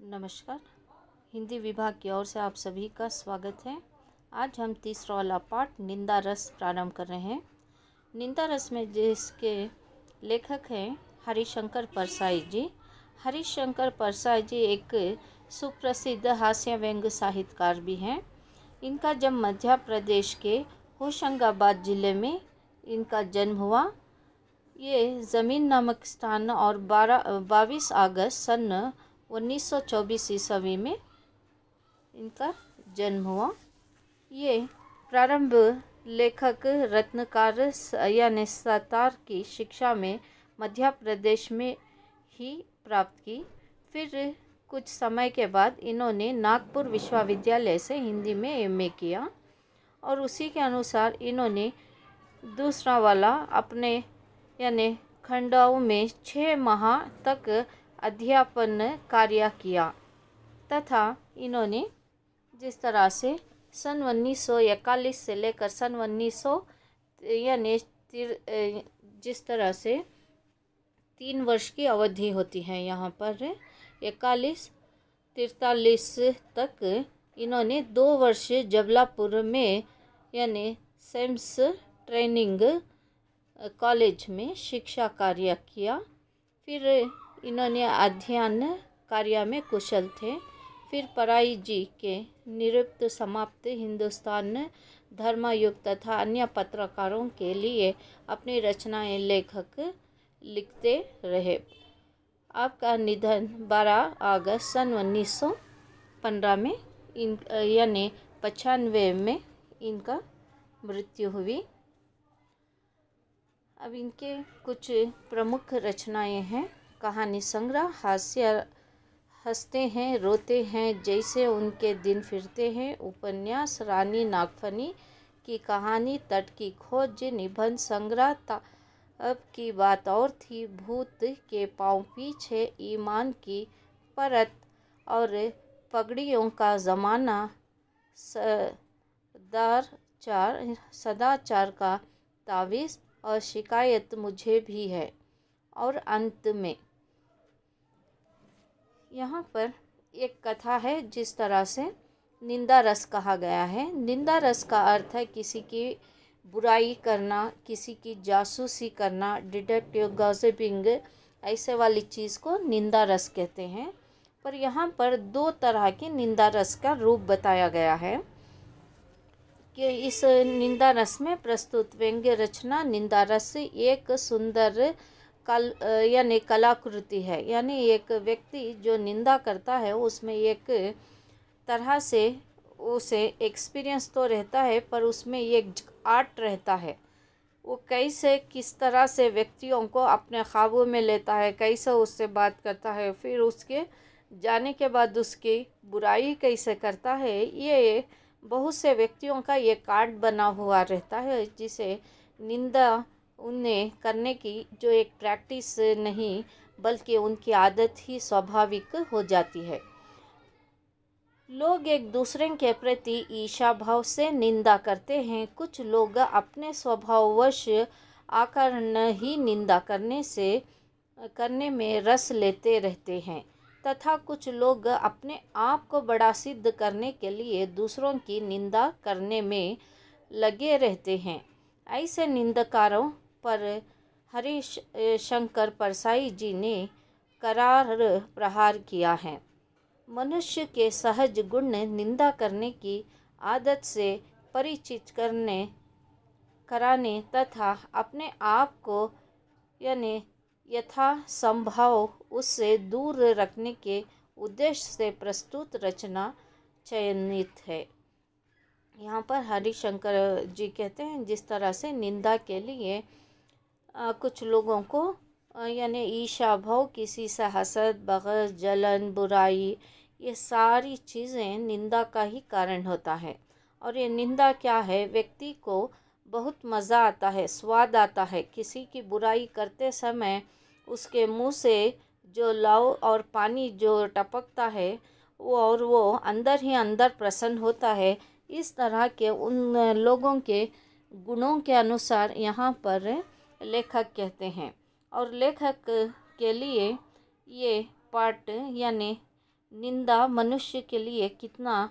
नमस्कार। हिंदी विभाग की ओर से आप सभी का स्वागत है। आज हम तीसरा वाला पाठ निंदा रस प्रारंभ कर रहे हैं। निंदा रस में जिसके लेखक हैं हरिशंकर परसाई जी। हरिशंकर परसाई जी एक सुप्रसिद्ध हास्य व्यंग्य साहित्यकार भी हैं। इनका जन्म मध्य प्रदेश के होशंगाबाद जिले में इनका जन्म हुआ। ये ज़मीन नामक स्थान और 22 अगस्त सन 1924 ईस्वी में इनका जन्म हुआ। ये प्रारंभ लेखक रत्नकार यानी सतार की शिक्षा में मध्य प्रदेश में ही प्राप्त की। फिर कुछ समय के बाद इन्होंने नागपुर विश्वविद्यालय से हिंदी में एमए किया और उसी के अनुसार इन्होंने दूसरा वाला अपने यानी खंडाओं में 6 माह तक अध्यापन कार्य किया तथा इन्होंने जिस तरह से सन 1941 से लेकर सन 1900 यानी जिस तरह से 3 वर्ष की अवधि होती है, यहाँ पर 41-43 तक इन्होंने 2 वर्ष जबलपुर में यानी सेम्स ट्रेनिंग कॉलेज में शिक्षा कार्य किया। फिर इन्होंने अध्ययन कार्य में कुशल थे। फिर पराई जी के निरुक्त समाप्त हिंदुस्तान धर्मयुग तथा अन्य पत्रकारों के लिए अपनी रचनाएं लेखक लिखते रहे। आपका निधन 12 अगस्त सन 1915 में यानी 95 में इनका मृत्यु हुई। अब इनके कुछ प्रमुख रचनाएं हैं। कहानी संग्रह, हास्य, हंसते हैं रोते हैं जैसे उनके दिन फिरते हैं, उपन्यास, रानी नागफनी की कहानी, तट की खोज, निबंध संग्रह, अब की बात और थी, भूत के पाँव पीछे, ईमान की परत और पगड़ियों का ज़माना, सदाचार का तावीज़ और शिकायत मुझे भी है। और अंत में यहाँ पर एक कथा है जिस तरह से निंदा रस कहा गया है। निंदा रस का अर्थ है किसी की बुराई करना, किसी की जासूसी करना, डिटेक्टिव गॉसिपिंग, ऐसे वाली चीज़ को निंदा रस कहते हैं। पर यहाँ पर 2 तरह की निंदा रस का रूप बताया गया है कि इस निंदा रस में प्रस्तुत व्यंग्य रचना निंदा रस एक सुंदर यानी कलाकृति है। यानी एक व्यक्ति जो निंदा करता है उसमें एक तरह से उसे एक्सपीरियंस तो रहता है पर उसमें एक आर्ट रहता है। वो कैसे किस तरह से व्यक्तियों को अपने काबू में लेता है, कैसे उससे बात करता है, फिर उसके जाने के बाद उसकी बुराई कैसे करता है, ये बहुत से व्यक्तियों का ये कार्ड बना हुआ रहता है जिसे निंदा उन्हें करने की जो एक प्रैक्टिस नहीं बल्कि उनकी आदत ही स्वाभाविक हो जाती है। लोग एक दूसरे के प्रति ईर्ष्या भाव से निंदा करते हैं। कुछ लोग अपने स्वभाववश आकर्ण ही निंदा करने में रस लेते रहते हैं तथा कुछ लोग अपने आप को बड़ा सिद्ध करने के लिए दूसरों की निंदा करने में लगे रहते हैं। ऐसे निंदकारों पर हरिशंकर परसाई जी ने करार प्रहार किया है। मनुष्य के सहज गुण निंदा करने की आदत से परिचित कराने तथा अपने आप को यानी यथासंभव उससे दूर रखने के उद्देश्य से प्रस्तुत रचना चयनित है। यहाँ पर हरिशंकर जी कहते हैं जिस तरह से निंदा के लिए कुछ लोगों को यानी ईर्ष्या भाव, किसी से हसद, बग़ज़, जलन, बुराई, ये सारी चीज़ें निंदा का ही कारण होता है। और ये निंदा क्या है, व्यक्ति को बहुत मज़ा आता है, स्वाद आता है। किसी की बुराई करते समय उसके मुंह से जो लव और पानी जो टपकता है वो अंदर ही अंदर प्रसन्न होता है। इस तरह के उन लोगों के गुणों के अनुसार यहाँ पर लेखक कहते हैं। और लेखक के लिए ये पाठ यानी निंदा मनुष्य के लिए कितना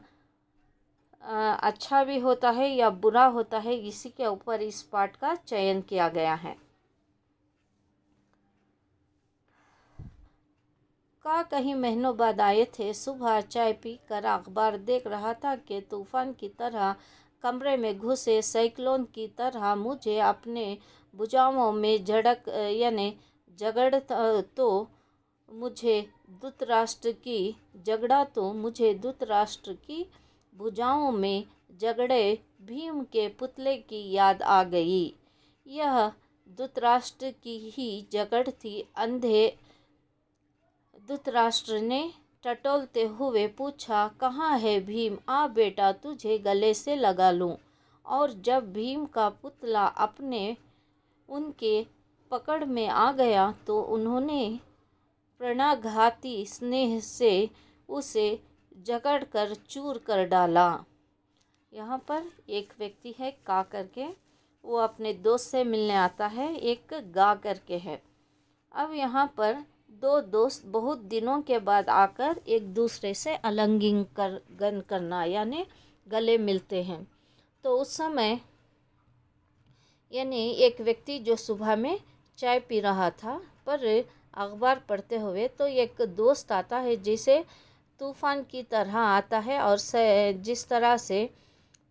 अच्छा भी होता है या बुरा होता है, इसी के ऊपर इस पाठ का चयन किया गया है। कई महीनों बाद आए थे। सुबह चाय पी कर अखबार देख रहा था कि तूफान की तरह कमरे में घुसे साइक्लोन की तरह मुझे अपने भुजाओं में मुझे धृतराष्ट्र की भुजाओं में झगड़े भीम के पुतले की याद आ गई। यह धृतराष्ट्र की ही झगड़ थी। अंधे धृतराष्ट्र ने टटोलते हुए पूछा, कहाँ है भीम? आ बेटा, तुझे गले से लगा लूं। और जब भीम का पुतला उनके पकड़ में आ गया तो उन्होंने प्राणघाती स्नेह से उसे जकड़कर चूर कर डाला। यहाँ पर एक व्यक्ति है का करके, वो अपने दोस्त से मिलने आता है। एक गा करके है। अब यहाँ पर दो दोस्त बहुत दिनों के बाद आकर एक दूसरे से आलिंगन करना यानी गले मिलते हैं। तो उस समय यानी एक व्यक्ति जो सुबह में चाय पी रहा था पर अखबार पढ़ते हुए, तो एक दोस्त आता है जिसे तूफान की तरह आता है और जिस तरह से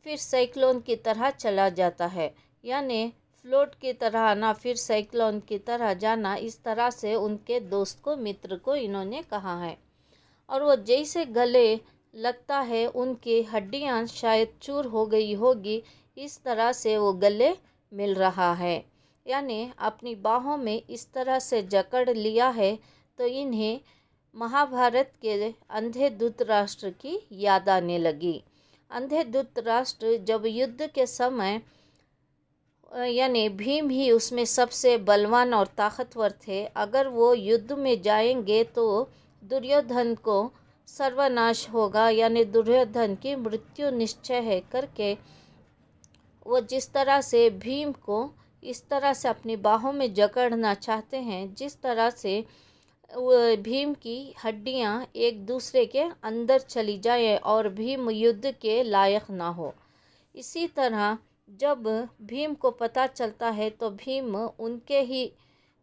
फिर साइक्लोन की तरह चला जाता है, यानी फ्लोट की तरह आना फिर साइक्लोन की तरह जाना, इस तरह से उनके दोस्त को, मित्र को इन्होंने कहा है। और वो जैसे गले लगता है उनकी हड्डियां शायद चूर हो गई होगी, इस तरह से वो गले मिल रहा है, यानी अपनी बाहों में इस तरह से जकड़ लिया है। तो इन्हें महाभारत के अंधे धृतराष्ट्र की याद आने लगी। अंधे धृतराष्ट्र जब युद्ध के समय यानी भीम ही उसमें सबसे बलवान और ताकतवर थे। अगर वो युद्ध में जाएंगे तो दुर्योधन को सर्वनाश होगा, यानी दुर्योधन की मृत्यु निश्चय है करके वो जिस तरह से भीम को इस तरह से अपनी बाहों में जकड़ना चाहते हैं, जिस तरह से भीम की हड्डियां एक दूसरे के अंदर चली जाए और भीम युद्ध के लायक ना हो। इसी तरह जब भीम को पता चलता है तो भीम उनके ही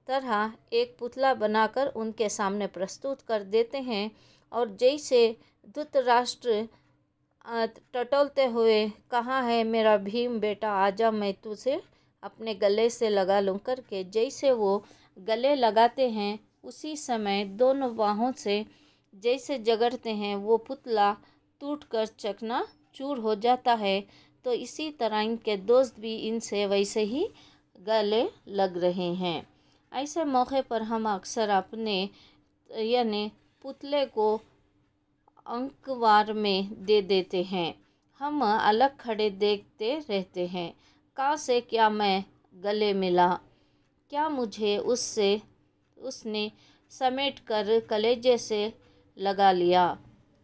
तरह एक पुतला बनाकर उनके सामने प्रस्तुत कर देते हैं। और जैसे धृतराष्ट्र टटोलते हुए, कहाँ है मेरा भीम बेटा, आजा मैं तुझे अपने गले से लगा लूँ करके जैसे वो गले लगाते हैं, उसी समय दोनों बाहों से जैसे जगड़ते हैं वो पुतला टूटकर चकनाचूर हो जाता है। तो इसी तरह इनके दोस्त भी इनसे वैसे ही गले लग रहे हैं। ऐसे मौके पर हम अक्सर अपने यानी पुतले को अंकवार में दे देते हैं। हम अलग खड़े देखते रहते हैं। से क्या मैं गले मिला, क्या मुझे उसने समेट कर कलेजे से लगा लिया?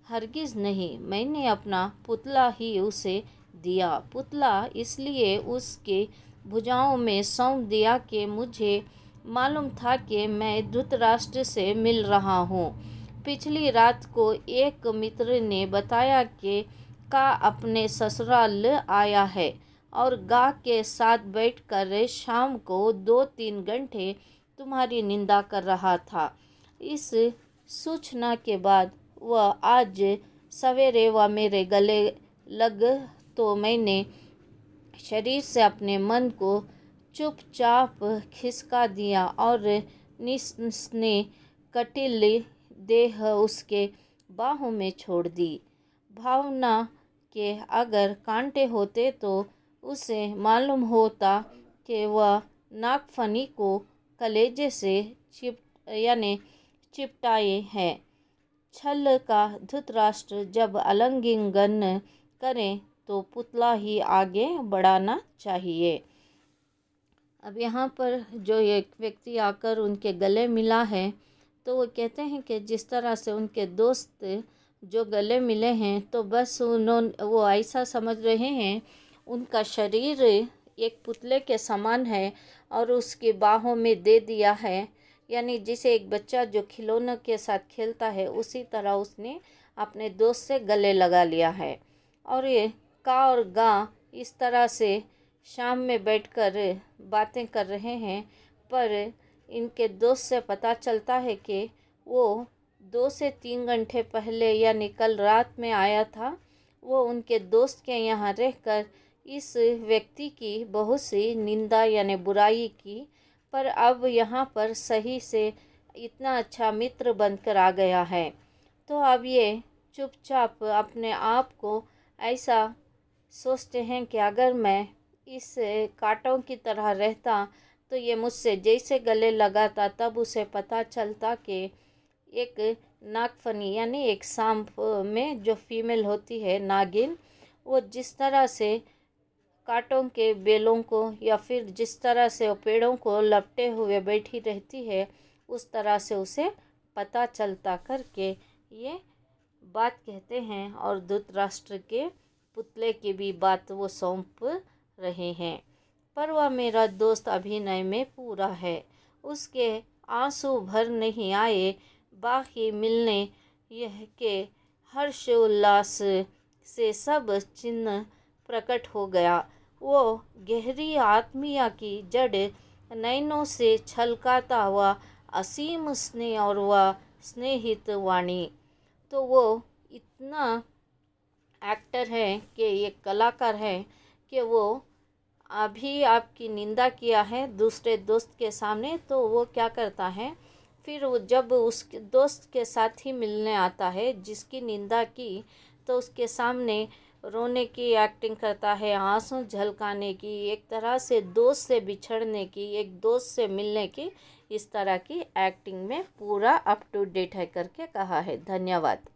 हरगिज़ नहीं, मैंने अपना पुतला ही उसे दिया। पुतला इसलिए उसके भुजाओं में सौंप दिया कि मुझे मालूम था कि मैं धृतराष्ट्र से मिल रहा हूँ। पिछली रात को एक मित्र ने बताया कि अपने ससुराल आया है और गा के साथ बैठकर शाम को 2-3 घंटे तुम्हारी निंदा कर रहा था। इस सूचना के बाद वह आज सवेरे वह मेरे गले लग तो मैंने शरीर से अपने मन को चुपचाप खिसका दिया और निस्ने कटिल देह उसके बाहों में छोड़ दी। भावना के अगर कांटे होते तो उसे मालूम होता कि वह नागफनी को कलेजे से चिपटाए है। छल का धृतराष्ट्र जब आलिंगन करें तो पुतला ही आगे बढ़ाना चाहिए। अब यहाँ पर जो एक व्यक्ति आकर उनके गले मिला है, तो वो कहते हैं कि जिस तरह से उनके दोस्त जो गले मिले हैं, तो बस वो ऐसा समझ रहे हैं उनका शरीर एक पुतले के समान है और उसकी बाहों में दे दिया है, यानी जैसे एक बच्चा जो खिलौनों के साथ खेलता है उसी तरह उसने अपने दोस्त से गले लगा लिया है। और ये का और गा इस तरह से शाम में बैठकर बातें कर रहे हैं, पर इनके दोस्त से पता चलता है कि वो 2 से 3 घंटे पहले यानी कल रात में आया था। वो उनके दोस्त के यहाँ रहकर इस व्यक्ति की बहुत सी निंदा यानी बुराई की, पर अब यहाँ पर सही से इतना अच्छा मित्र बनकर आ गया है। तो अब ये चुपचाप अपने आप को ऐसा सोचते हैं कि अगर मैं इस कांटों की तरह रहता तो ये मुझसे जैसे गले लगाता, तब उसे पता चलता कि एक नागफनी यानी एक सांप में जो फीमेल होती है नागिन, वो जिस तरह से कांटों के बेलों को या फिर जिस तरह से वो पेड़ों को लपटे हुए बैठी रहती है, उस तरह से उसे पता चलता करके ये बात कहते हैं। और धृतराष्ट्र के पुतले की भी बात वो सौंप रहे हैं। पर वह मेरा दोस्त अभिनय में पूरा है, उसके आंसू भर नहीं आए, बाकी मिलने यह के हर्ष उल्लास से सब चिन्ह प्रकट हो गया। वो गहरी आत्मीयता की जड़ नैनों से छलकाता हुआ असीम स्नेह और वह स्नेहित वाणी। तो वो इतना एक्टर है कि ये कलाकार है कि वो अभी आपकी निंदा किया है दूसरे दोस्त के सामने, तो वो क्या करता है, फिर वो जब उस दोस्त के साथ ही मिलने आता है जिसकी निंदा की, तो उसके सामने रोने की एक्टिंग करता है, आंसू झलकाने की, एक तरह से दोस्त से बिछड़ने की, एक दोस्त से मिलने की, इस तरह की एक्टिंग में पूरा अप टू डेट है करके कहा है। धन्यवाद।